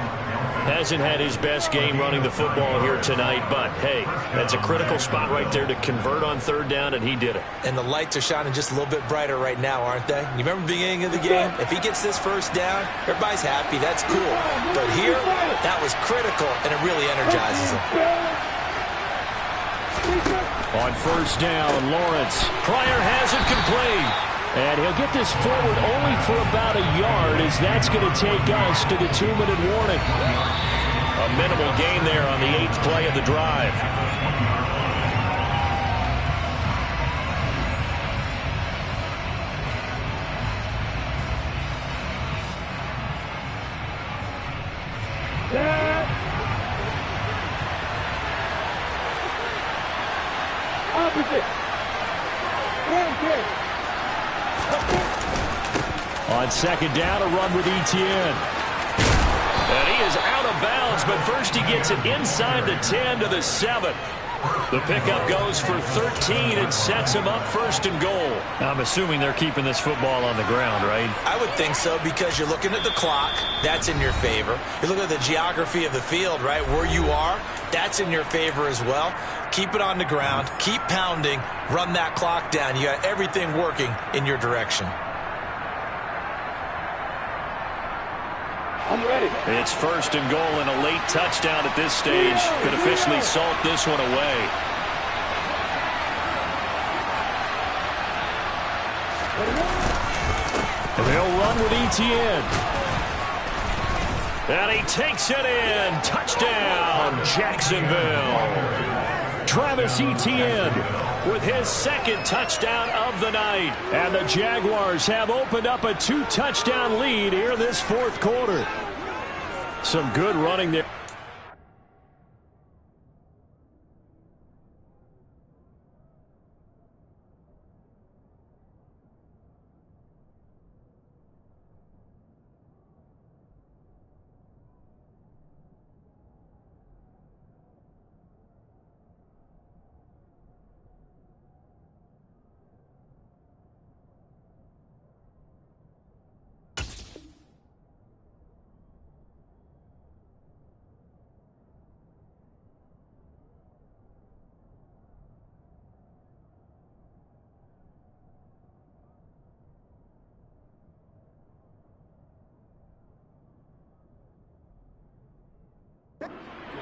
[SPEAKER 2] Hasn't had his best game running the football here tonight, but, hey, that's a critical spot right there to convert on 3rd down, and he did it.
[SPEAKER 4] And the lights are shining just a little bit brighter right now, aren't they? You remember the beginning of the game? If he gets this 1st down, everybody's happy. That's cool. But here, that was critical, and it really energizes him.
[SPEAKER 2] On 1st down, Lawrence. Pryor has it complete. And he'll get this forward only for about a yard, as that's going to take us to the 2-minute warning. A minimal gain there on the 8th play of the drive. On 2nd down, a run with Etienne. And he is out of bounds, but first he gets it inside the 10 to the 7. The pickup goes for 13 and sets him up 1st and goal. I'm assuming they're keeping this football on the ground, right?
[SPEAKER 4] I would think so, because you're looking at the clock. That's in your favor. You look at the geography of the field, right? Where you are, that's in your favor as well. Keep it on the ground. Keep pounding. Run that clock down. You got everything working in your direction.
[SPEAKER 5] I'm ready.
[SPEAKER 2] It's 1st and goal, and a late touchdown at this stage could officially salt this one away. And they'll run with Etienne. And he takes it in. Touchdown, Jacksonville. Travis Etienne with his 2nd touchdown of the night. And the Jaguars have opened up a 2-touchdown lead here this 4th quarter. Some good running there.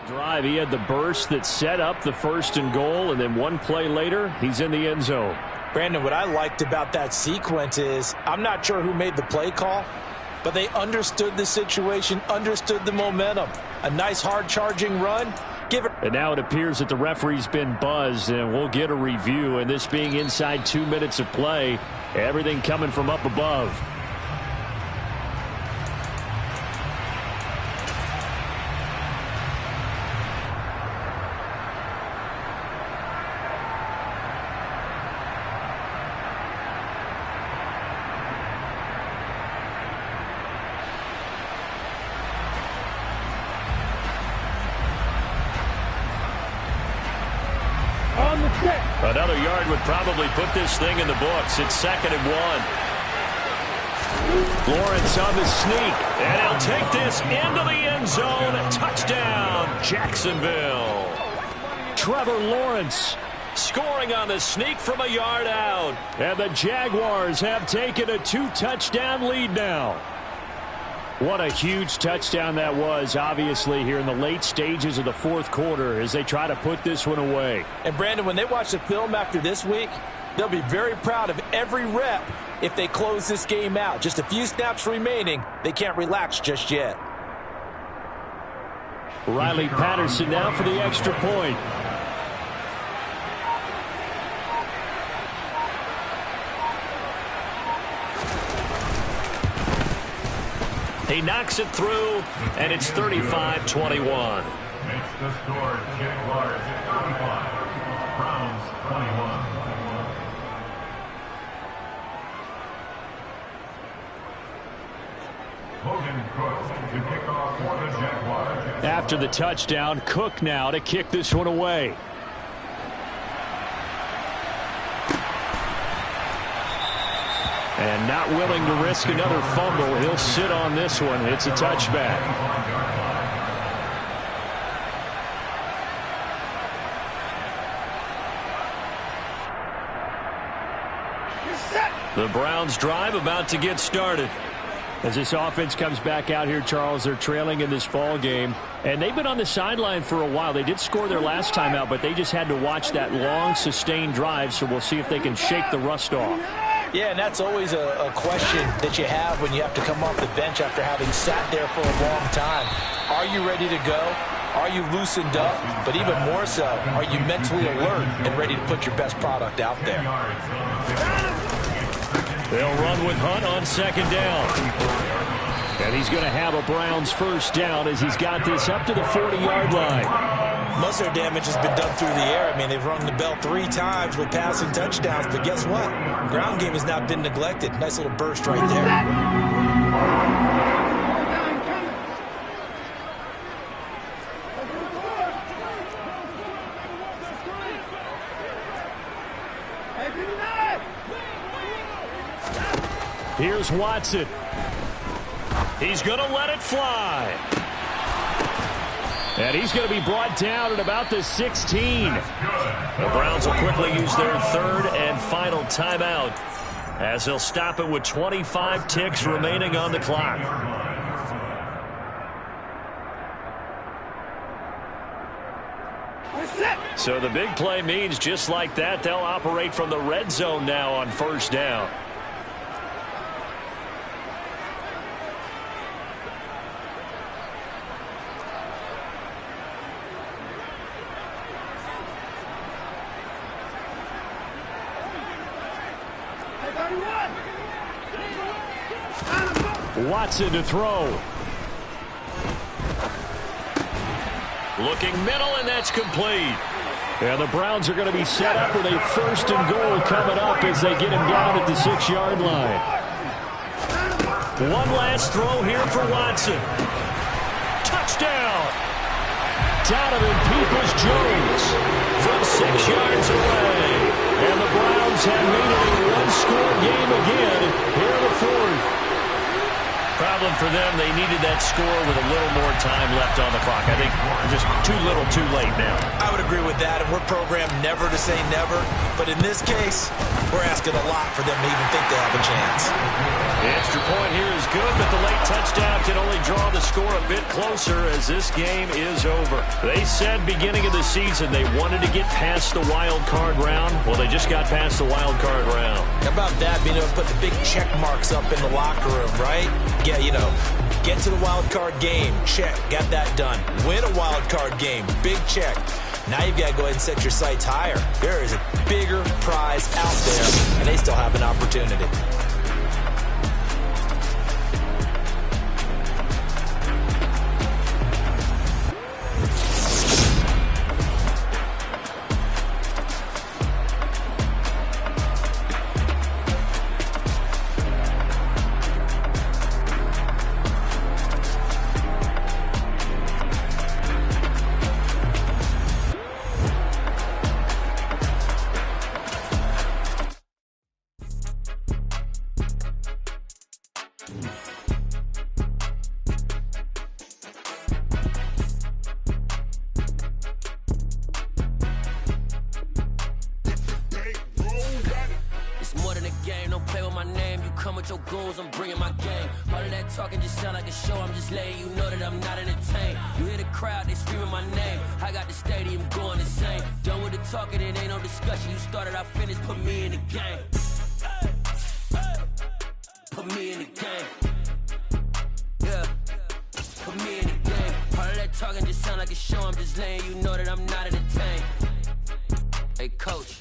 [SPEAKER 2] Drive, he had the burst that set up the 1st and goal, and then one play later, he's in the end zone.
[SPEAKER 4] Brandon, what I liked about that sequence is I'm not sure who made the play call, but they understood the situation, understood the momentum. A nice hard-charging run.
[SPEAKER 2] And now it appears that the referee's been buzzed, and we'll get a review. And this being inside 2 minutes of play, everything coming from up above. Another yard would probably put this thing in the books. It's 2nd and 1. Lawrence on the sneak, and he'll take this into the end zone. Touchdown, Jacksonville. Trevor Lawrence scoring on the sneak from a yard out. And the Jaguars have taken a 2-touchdown lead now. What a huge touchdown that was, obviously, here in the late stages of the 4th quarter as they try to put this one away.
[SPEAKER 4] And, Brandon, when they watch the film after this week, they'll be very proud of every rep if they close this game out. Just a few snaps remaining. They can't relax just yet.
[SPEAKER 2] Riley Patterson now for the extra point. He knocks it through, and it's 35-21.
[SPEAKER 5] Makes the score Jaguars 35, Browns 21. Logan Cook to kick off for the Jaguars.
[SPEAKER 2] After the touchdown, Cook now to kick this one away. And not willing to risk another fumble. He'll sit on this one. It's a touchback. The Browns drive about to get started. As this offense comes back out here, Charles, they're trailing in this ball game. And they've been on the sideline for a while. They did score their last time out, but they just had to watch that long, sustained drive. So we'll see if they can shake the rust off.
[SPEAKER 4] Yeah, and that's always a question that you have when you have to come off the bench after having sat there for a long time. Are you ready to go? Are you loosened up? But even more so, are you mentally alert and ready to put your best product out there?
[SPEAKER 2] They'll run with Hunt on 2nd down. And he's going to have a Browns 1st down as he's got this up to the 40-yard line.
[SPEAKER 4] Most of their damage has been done through the air. I mean, they've rung the bell 3 times with passing touchdowns, but guess what? Ground game has not been neglected. Nice little burst right there.
[SPEAKER 2] Here's Watson. He's going to let it fly. And he's going to be brought down at about the 16. The Browns will quickly use their 3rd and final timeout as they'll stop it with 25 ticks remaining on the clock. So the big play means just like that, they'll operate from the red zone now on 1st down. Watson to throw. Looking middle, and that's complete. And the Browns are going to be set up with a 1st and goal coming up as they get him down at the 6-yard line. One last throw here for Watson. Touchdown! Donovan Peoples-Jones from 6 yards away. And the Browns have made it a one-score game again here in the 4th. Problem for them, they needed that score with a little more time left on the clock. I think just too little, too late now.
[SPEAKER 4] I would agree with that, and we're programmed never to say never. But in this case, we're asking a lot for them to even think they have a chance.
[SPEAKER 2] The extra point here is good, but the late touchdown can only draw the score a bit closer as this game is over. They said beginning of the season they wanted to get past the wild card round. Well, they just got past the wild card round.
[SPEAKER 4] How about that, being able to put the big check marks up in the locker room, right? Yeah, you know, get to the wild card game, check, got that done. Win a wild card game, big check. Now you've got to go ahead and set your sights higher. There is a bigger prize out there, and they still have an opportunity.
[SPEAKER 6] Your goals, I'm bringing my game. All of that talking just sound like a show. I'm just letting you know that I'm not entertained. You hear the crowd, they screaming my name. I got the stadium going insane. Done with the talking, it ain't no discussion. You started, I finished, put me in the game. Put me in the game. Yeah, put me in the game. All of that talking just sound like a show. I'm just letting you know that I'm not entertained. Hey, coach,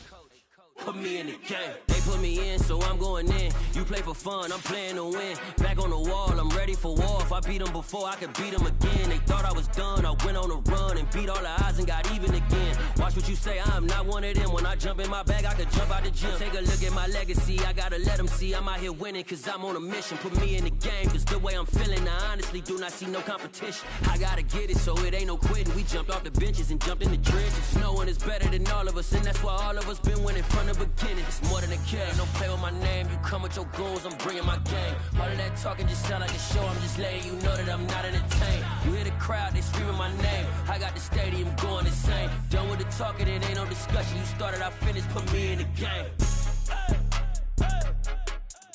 [SPEAKER 6] put me in the game. They put me in, so I'm going in. You play for fun, I'm playing to win. Back on the wall, I'm ready for war. If I beat them before, I could beat them again. They thought I was done, I went on a run and beat all the odds and got even again. Watch what you say, I'm not one of them. When I jump in my bag, I could jump out the gym. Take a look at my legacy, I gotta let them see I'm out here winning, cause I'm on a mission. Put me in the game, cause the way I'm feeling, I honestly do not see no competition. I gotta get it, so it ain't no quitting. We jumped off the benches and jumped in the trenches. No one is better than all of us, and that's why all of us been winning from the beginning. It's more than a game, don't play with my name. You come with your goons, I'm bringing my game. All of that talking just sound like a show. I'm just letting you know that I'm not entertained. You hear the crowd, they screaming my name. I got the stadium going insane. Done with the talking, it ain't no discussion. You started, I finished, put me in the game.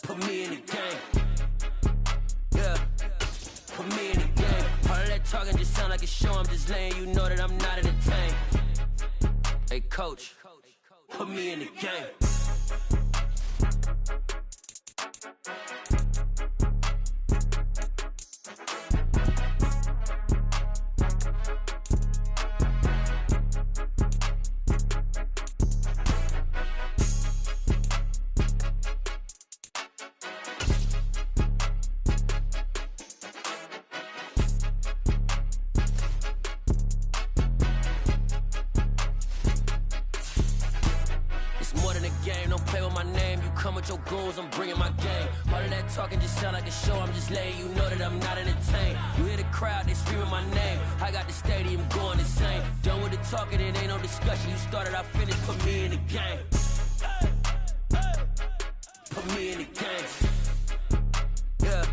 [SPEAKER 6] Put me in the game. Yeah, put me in the game. All of that talking just sound like a show. I'm just letting you know that I'm not entertained. Hey, coach, put me in the game. Your goals, I'm bringing my game. All of that talking just sound like a show. I'm just letting you know that I'm not entertained. You hear the crowd, they screaming my name. I got the stadium going insane. Done with the talking, it ain't no discussion. You started, I finished, put me in the game. Put me in the game. Yeah,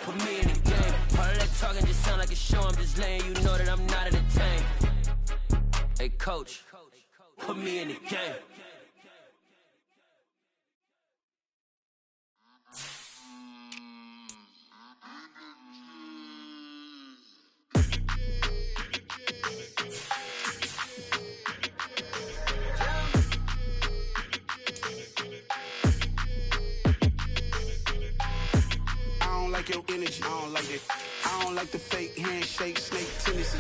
[SPEAKER 6] put me in the game. All of that talking just sound like a show. I'm just letting you know that I'm not entertained. Hey, coach, put me in the game.
[SPEAKER 7] Your energy, I don't like it. I don't like the fake handshake, snake tendency.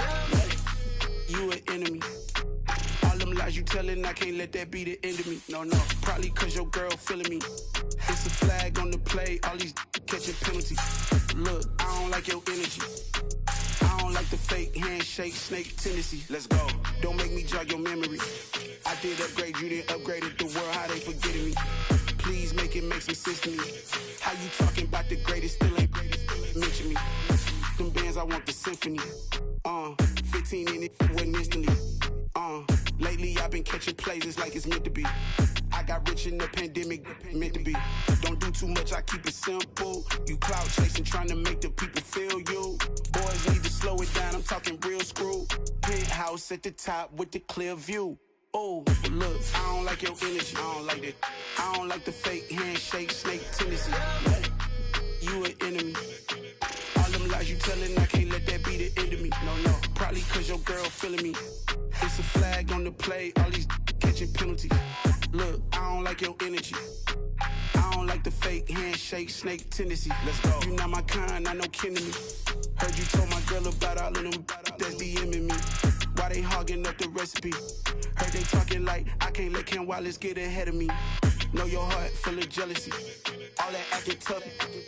[SPEAKER 7] You an enemy. All them lies you telling, I can't let that be the end of me. No, probably cause your girl feeling me. It's a flag on the play, all these catching penalties. Look, I don't like your energy. I don't like the fake handshake, snake tendency. Let's go. Don't make me jog your memory. I did upgrade, you didn't upgrade it. The world, how they forgetting me. Please make it make some sense to me. How you talking about the greatest, still ain't mention me. Them bands, I want the symphony. 15 in it, wasn't instantly. Lately I've been catching plays, it's like it's meant to be. I got rich in the pandemic, meant to be. Don't do too much, I keep it simple. You clout chasing, trying to make the people feel you. Boys need to slow it down, I'm talking real screw. Penthouse at the top with the clear view. Oh, look, I don't like your energy, I don't like that. I don't like the fake handshake, snake tendency. You an enemy. All them lies you telling, I can't let that be the end of me. No, probably cause your girl feeling me. It's a flag on the play, all these catching penalties. Look, I don't like your energy. I don't like the fake handshake, snake tendency. Let's go. You not my kind, I know kin to me. Heard you told my girl about all of them that's DMing me. Why they hogging up the recipe? Heard they talking like I can't let Ken Wallace get ahead of me. Know your heart full of jealousy. All that acting tough,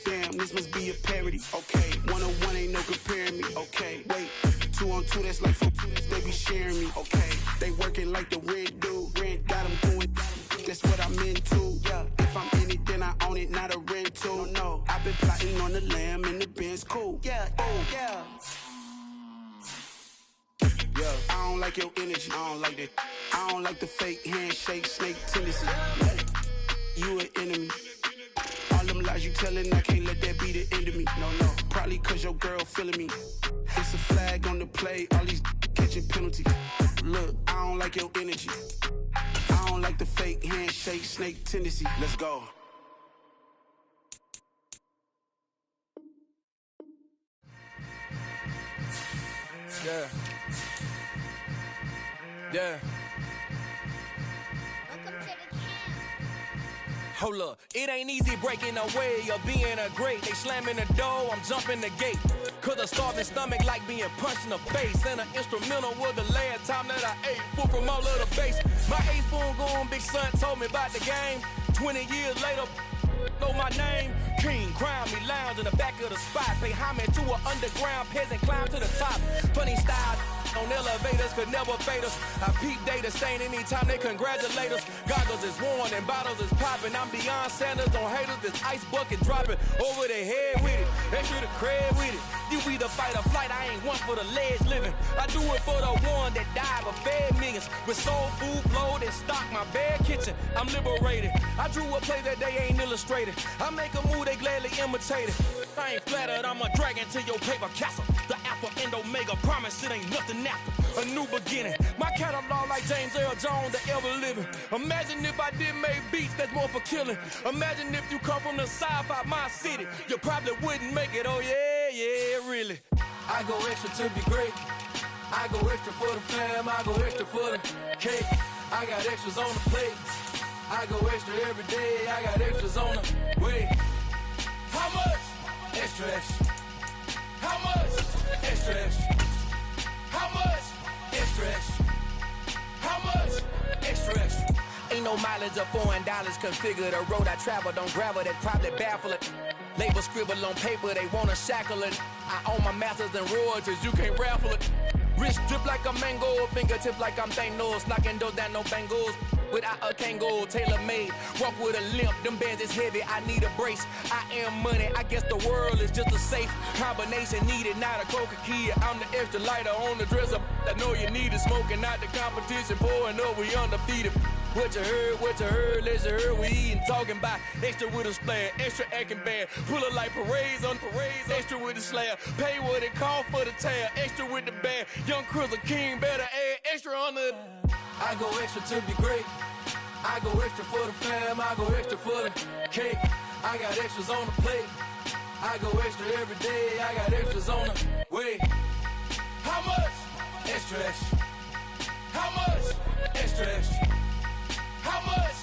[SPEAKER 7] damn, this must be a parody. Okay, 1-on-1 ain't no comparing me. Okay, wait, 2-on-2, that's like 4-2, they be sharing me. Okay, they working like the rent do. Rent got them going, that's what I'm into. Yeah, if I'm in it, then I own it, not a rental. No, I've been plotting on the lamb and the Benz cool. Yeah, oh, yeah. Yeah, I don't like your energy, I don't like that. I don't like the fake handshake, snake tendency. You an enemy. All them lies you telling, I can't let that be the end of me. No, probably cause your girl feeling me. It's a flag on the play, all these catching penalties. Look, I don't like your energy. I don't like the fake handshake, snake tendency. Let's go.
[SPEAKER 8] Yeah. Yeah. Hold up, it ain't easy breaking away or being a great. They slamming the door, I'm jumping the gate. Cause a starving stomach like being punched in the face. And an instrumental was the last time that I ate. Full from all of the bass. My A-spoon going, big son told me about the game. 20 years later, know my name. King, crown me, lounge in the back of the spot. Pay homage to an underground peasant, climb to the top. Funny style on elevators could never fade us. I peep data stain anytime they congratulate us. Goggles is worn and bottles is popping. I'm beyond Sanders on haters, this ice bucket dropping over their head with it. They should have cred with it. You either fight or flight, I ain't one for the ledge living. I do it for the one that died but fed millions. With soul food flowed and stocked my bare kitchen. I'm liberated. I drew a play that they ain't illustrated. I make a move, they gladly imitate it. I ain't flattered, I'm a dragon to your paper castle. The Alpha and Omega promise it ain't nothing after. A new beginning. My catalog like James Earl Jones, the ever living. Imagine if I did make beats that's more for killing. Imagine if you come from the sci-fi my city. You probably wouldn't make it, oh yeah, really. I go extra to be great. I go extra for the fam, I go extra for the cake. I got extras on the plate. I go extra every day, I got extras on the way. How much? Extra, extra. How much? Extra, extra. How much? Extra, extra. How much? Extra, extra. Ain't no mileage of $4 configure the road I travel. Don't gravel, that probably baffle it. Label scribble on paper, they wanna shackle it. I own my masters and royalties, you can't raffle it. Wrist drip like a mango, fingertips like I'm Thanos. Knocking those down, no bangles. Without a Kango, tailor-made. Walk with a limp, them bands is heavy, I need a brace. I am money, I guess the world is just a safe combination needed, not a coca key. I'm the extra lighter on the dresser. I know you need it, smoking out the competition, pouring up, we undefeated. What you heard, let you heard, we eatin', talking about extra with a splash, extra acting bad. Pull it like parades on parades, extra with the slab. Pay what it cost for the tab, extra with the bag. Young Crizzle King, better add extra on the. I go extra to be great. I go extra for the fam, I go extra for the cake. I got extras on the plate. I go extra every day, I got extras on the way. How much? Extra, extra. How much? Extra, extra. How much?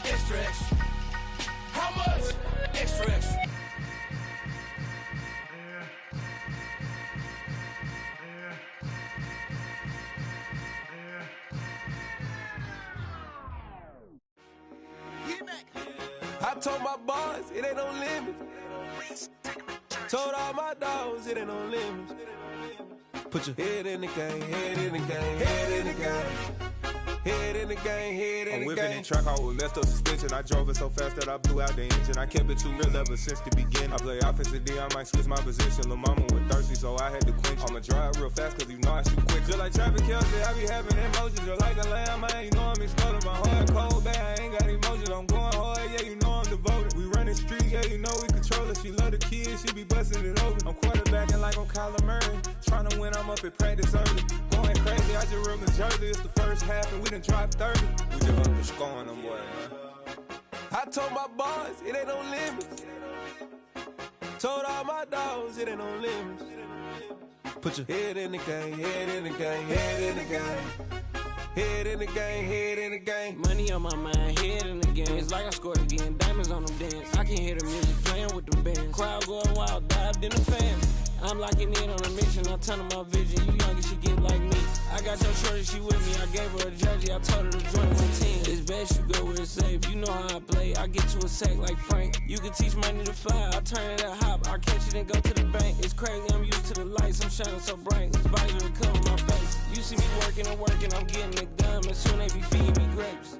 [SPEAKER 8] Extra, extra. How much? Extra, extra. I told my boys, it ain't no limits. Told all my dogs, it ain't no limits. Put your head in the game, head in the game, head in the game. Head in the game, head in the game. I'm whipping the track out with messed up suspension. I drove it so fast that I blew out the engine. I kept it too real ever since the beginning. I play offensive D, I might switch my position. Lil' mama was thirsty, so I had to quench. I'ma drive real fast, cause you know I shoot quick. Just like traffic Kelsey, I be having emotions. Just like a lamb, I ain't know I'm exploding. My heart cold, bad, I ain't got emotions. I'm going hard, yeah, you know I'm devoted. We running streets,
[SPEAKER 9] she know we control her. She love the kids, she be busting it over. I'm quarterbacking like I'm Kyler Murray. Trying to win, I'm up at practice early. Going crazy, I just rub the jersey. It's the first half and we done dropped 30. We just up to scoring them, boy, man.
[SPEAKER 8] I told my boys, it ain't no limits. Told all my dogs, it ain't no limits. Put your head in the game, head in the game, head in the game. Head in the game, head in the game.
[SPEAKER 6] Money on my mind, head in the game. It's like I scored again, diamonds on them dance. I can hear the music playing with the band. Crowd going wild, dived in the fan. I'm locking in on a mission, I'm turning my vision. You young and she get like me. I got your shorty, she with me. I gave her a jersey, I told her to join my team. It's best you go where it's safe. You know how I play, I get to a sack like Frank. You can teach money to fly, I turn it at hop. I catch it and go to the bank. It's crazy, I'm used to the lights, I'm shining so bright. This visor will cover my face. You see me working and working, I'm getting it done. And soon they be feeding me grapes.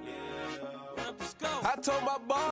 [SPEAKER 8] I told my boss.